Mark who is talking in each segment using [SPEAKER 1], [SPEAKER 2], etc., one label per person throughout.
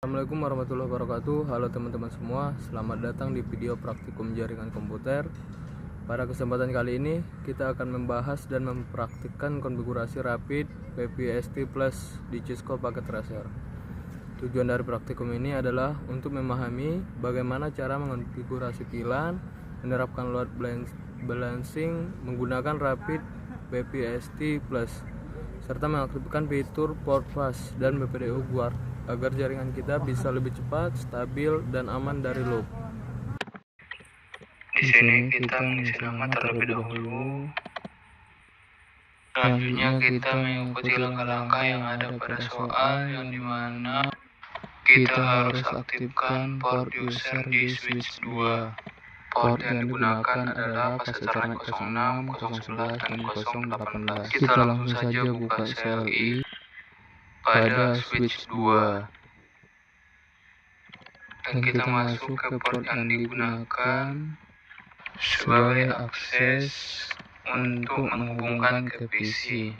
[SPEAKER 1] Assalamualaikum warahmatullahi wabarakatuh. Halo teman-teman semua, selamat datang di video praktikum jaringan komputer. Pada kesempatan kali ini kita akan membahas dan mempraktikkan konfigurasi rapid PPST Plus di Cisco Packet Tracer. Tujuan dari praktikum ini adalah untuk memahami bagaimana cara mengonfigurasi VLAN, menerapkan load balancing menggunakan rapid PPST Plus, serta mengaktifkan fitur port fast dan BPDU guard agar jaringan kita bisa lebih cepat, stabil, dan aman dari loop.
[SPEAKER 2] Di sini kita mengisi nama terlebih dahulu. Selanjutnya kita mengikuti langkah-langkah yang ada pada soal, yang dimana kita harus aktifkan port user di switch 2. Port yang digunakan adalah fase Ethernet 06, 011, dan 018. Kita langsung saja buka CLI pada switch 2. Dan kita masuk ke port yang digunakan sebagai akses untuk menghubungkan ke PC.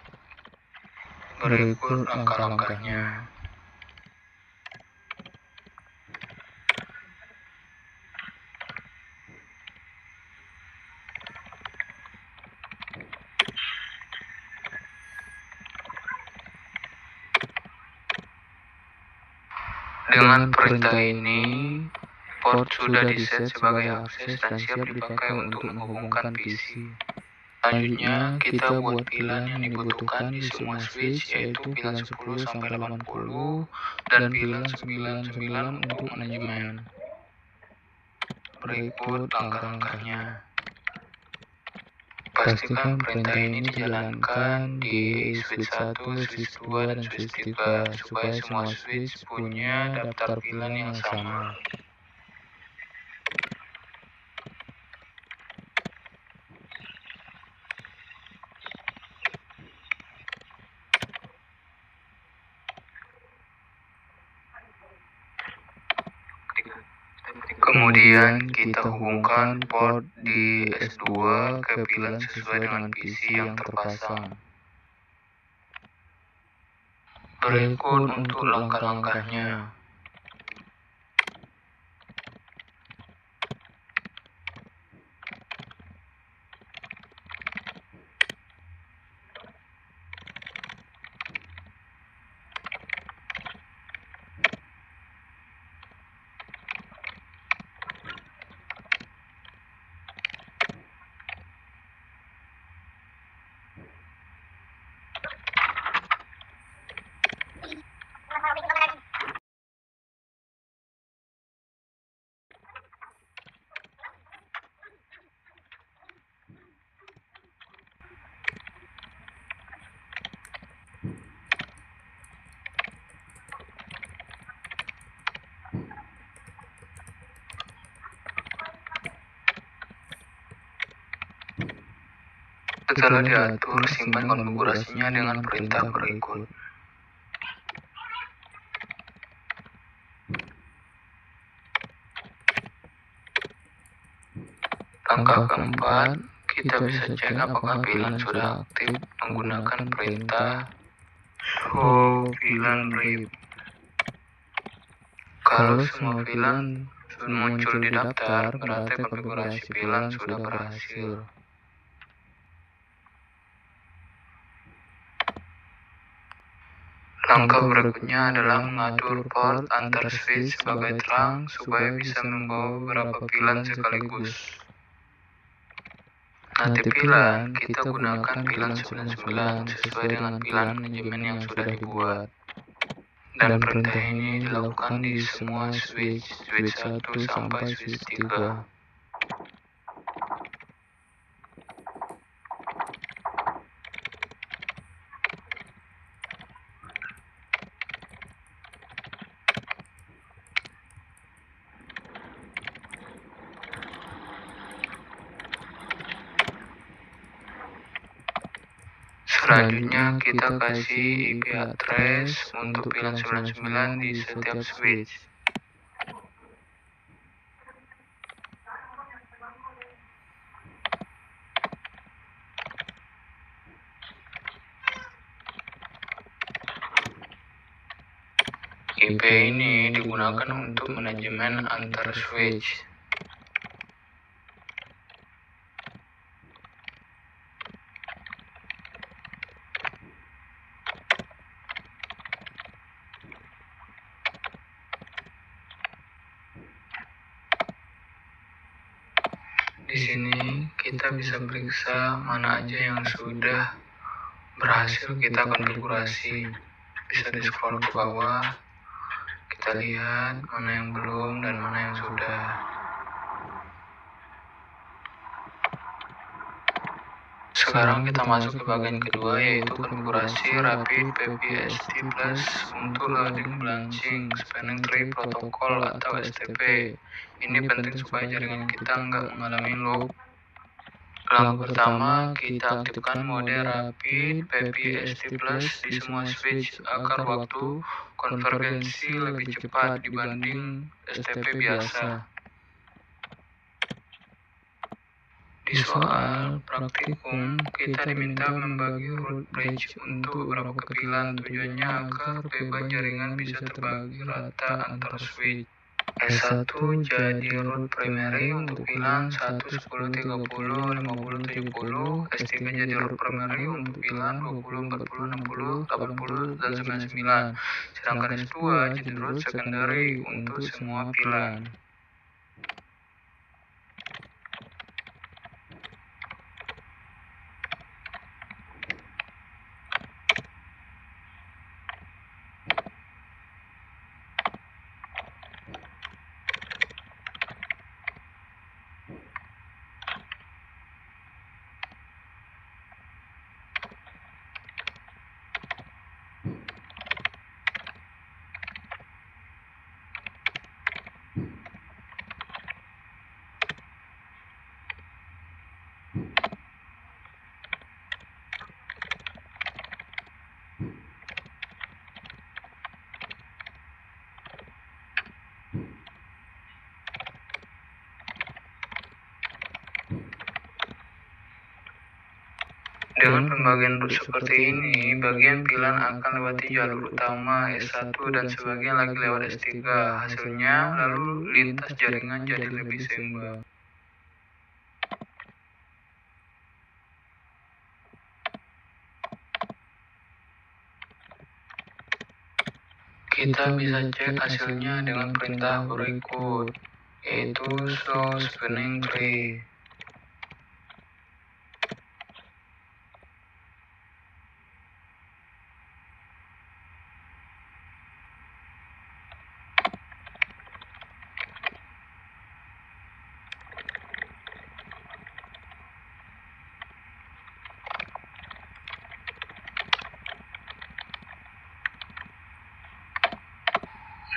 [SPEAKER 2] Berikut langkah-langkahnya. Dengan perintah ini, port sudah diset sebagai akses dan siap dipakai untuk menghubungkan PC. Selanjutnya, kita buat VLAN yang dibutuhkan di semua switch, yaitu VLAN 10-80 dan VLAN 99 untuk manajemen. Berikut langkah-langkahnya. Pastikan perintah ini dijalankan di switch 1, switch 2, dan switch 3 supaya semua switch punya daftar VLAN yang sama. Kemudian kita hubungkan port di S2 ke VLAN sesuai dengan PC yang terpasang. Berikut untuk langkah-langkahnya. Setelah diatur, simpan konfigurasinya dengan perintah berikut. Langkah keempat, kita bisa cek apakah VLAN sudah aktif menggunakan perintah show VLAN RIP. Kalau semua VLAN sudah muncul di daftar, berarti konfigurasi VLAN sudah berhasil. Langkah berikutnya adalah mengatur port antar switch sebagai trunk supaya bisa membawa beberapa VLAN sekaligus. Nanti VLAN kita gunakan VLAN 99 sesuai dengan VLAN manajemen yang sudah dibuat. Dan perintah ini dilakukan di semua switch 1 sampai switch 3. Selanjutnya kita kasih IP address untuk VLAN 99 di setiap switch. IP ini digunakan untuk manajemen antar switch. Di sini kita bisa periksa mana aja yang sudah berhasil kita konfigurasi. Bisa di scroll ke bawah, kita lihat mana yang belum dan mana yang sudah. Sekarang kita masuk ke bagian kedua, yaitu konfigurasi Rapid PPST Plus untuk loading balancing spanning tree protocol atau STP. Ini penting supaya jaringan kita nggak mengalami loop. Langkah pertama, kita aktifkan mode Rapid PPST Plus di semua switch agar waktu konvergensi lebih cepat dibanding STP biasa. Di soal praktikum, kita diminta membagi root bridge untuk beberapa kepilan, tujuannya agar beban jaringan bisa terbagi rata antar switch. S1 jadi root primary untuk pilan 1, 10, 30, 50, 70, S3 jadi root primary untuk pilan 20, 40, 60, 80, dan 99, sedangkan S2 jadi root secondary untuk semua pilan. Dengan pembagian root seperti ini, bagian pilan akan lewati jalur utama S1 dan sebagian lagi lewat S3. Hasilnya, lalu lintas jaringan jadi lebih seimbang. Kita bisa cek hasilnya dengan perintah berikut, yaitu slow spinning tree.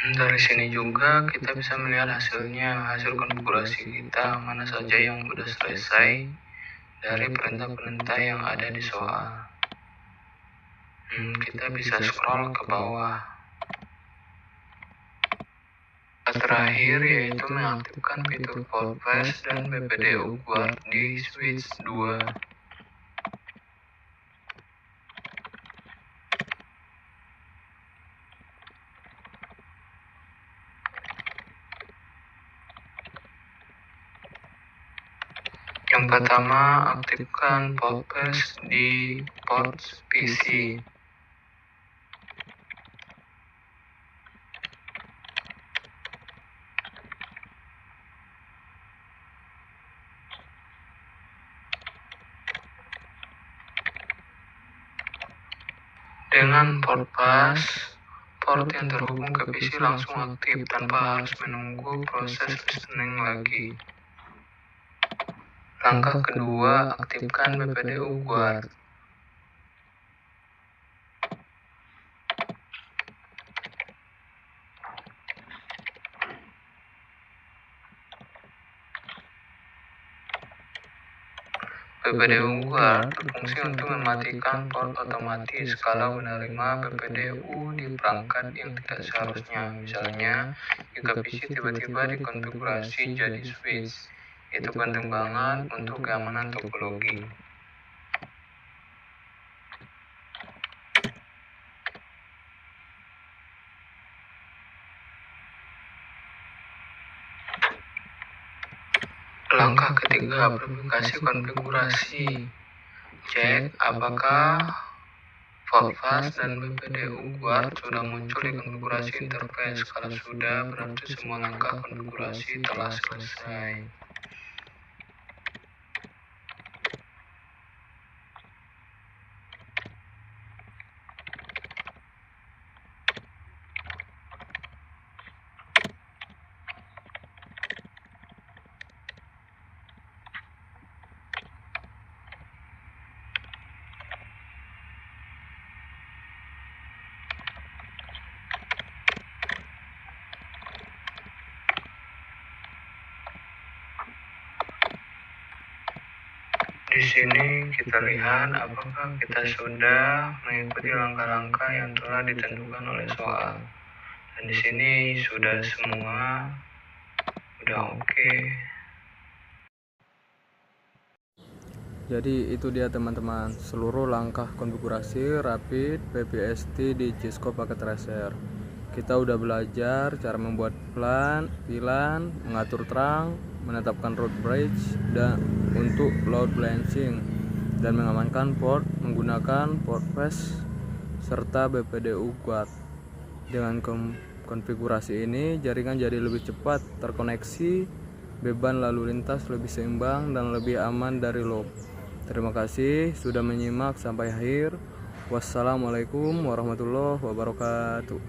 [SPEAKER 2] Dari sini juga kita bisa melihat hasilnya, hasil konfigurasi kita mana saja yang sudah selesai dari perintah-perintah yang ada di soal. Kita bisa scroll ke bawah. Terakhir yaitu mengaktifkan fitur port flash dan BPDU guard di switch 2. Yang pertama, aktifkan port flash di port PC. Dengan port pass, port yang terhubung ke PC langsung aktif tanpa harus menunggu proses listening lagi. Langkah kedua, aktifkan BPDU guard. BPDU guard berfungsi untuk mematikan port otomatis kalau menerima BPDU di perangkat yang tidak seharusnya. Misalnya, jika PC tiba-tiba dikonfigurasi jadi switch. Itu penting banget untuk keamanan topologi. Langkah ketiga, verifikasi konfigurasi. Cek apakah Forfast dan BPDU Guard sudah muncul di konfigurasi interface. Kalau sudah, berarti semua langkah konfigurasi telah selesai. Di sini kita lihat apakah kita sudah mengikuti langkah-langkah yang telah ditentukan oleh soal. Dan di sini sudah semua, udah oke.
[SPEAKER 1] Jadi itu dia teman-teman, seluruh langkah konfigurasi Rapid PPST di Cisco Packet Tracer. Kita udah belajar cara membuat VLAN, mengatur terang, menetapkan route bridge, dan untuk load balancing, dan mengamankan port menggunakan Forfast serta BPDU Guard. Dengan konfigurasi ini, jaringan jadi lebih cepat terkoneksi, beban lalu lintas lebih seimbang dan lebih aman dari loop. Terima kasih sudah menyimak sampai akhir. Wassalamualaikum warahmatullahi wabarakatuh.